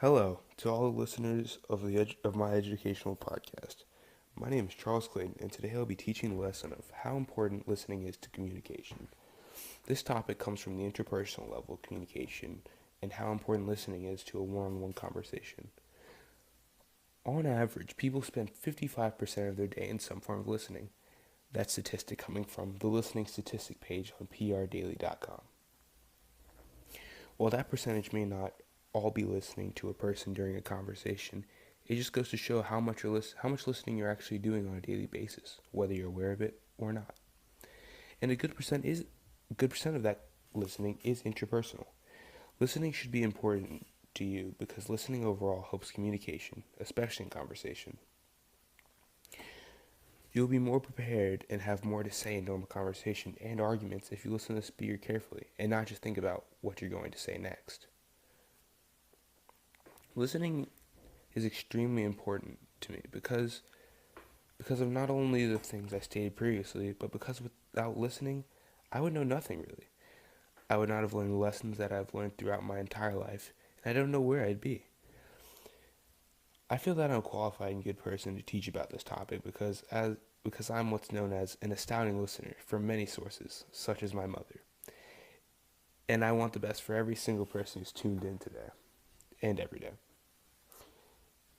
Hello to all the listeners of my educational podcast. My name is Charles Clayton, and today I'll be teaching the lesson of how important listening is to communication. This topic comes from the interpersonal level of communication and how important listening is to a one-on-one conversation. On average, people spend 55% of their day in some form of listening. That statistic coming from the listening statistic page on prdaily.com. While that percentage may not all be listening to a person during a conversation, it just goes to show how much listening you're actually doing on a daily basis, whether you're aware of it or not. And a good percent of that listening is interpersonal. Listening should be important to you because listening overall helps communication, especially in conversation. You'll be more prepared and have more to say in normal conversation and arguments if you listen to the speaker carefully and not just think about what you're going to say next. Listening is extremely important to me because of not only the things I stated previously, but because without listening, I would know nothing really. I would not have learned the lessons that I've learned throughout my entire life, and I don't know where I'd be. I feel that I'm a qualified and good person to teach about this topic because I'm what's known as an astounding listener from many sources, such as my mother. And I want the best for every single person who's tuned in today and every day.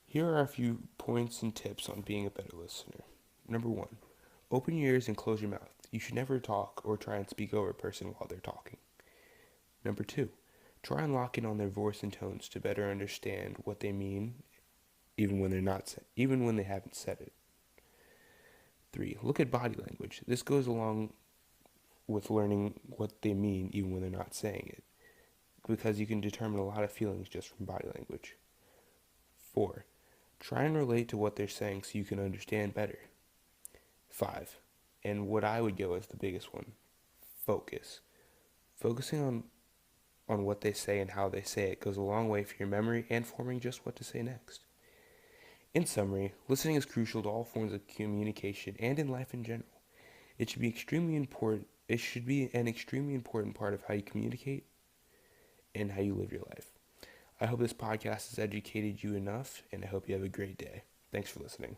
Here are a few points and tips on being a better listener. Number 1, open your ears and close your mouth. You should never talk or try and speak over a person while they're talking. Number 2, try and lock in on their voice and tones to better understand what they mean even when they haven't said it. 3, look at body language. This goes along with learning what they mean even when they're not saying it, because you can determine a lot of feelings just from body language. 4, try and relate to what they're saying so you can understand better. 5, and what I would go as the biggest one, focus. Focusing on what they say and how they say it goes a long way for your memory and forming just what to say next. In summary, listening is crucial to all forms of communication and in life in general. It should be an extremely important part of how you communicate and how you live your life. I hope this podcast has educated you enough, and I hope you have a great day. Thanks for listening.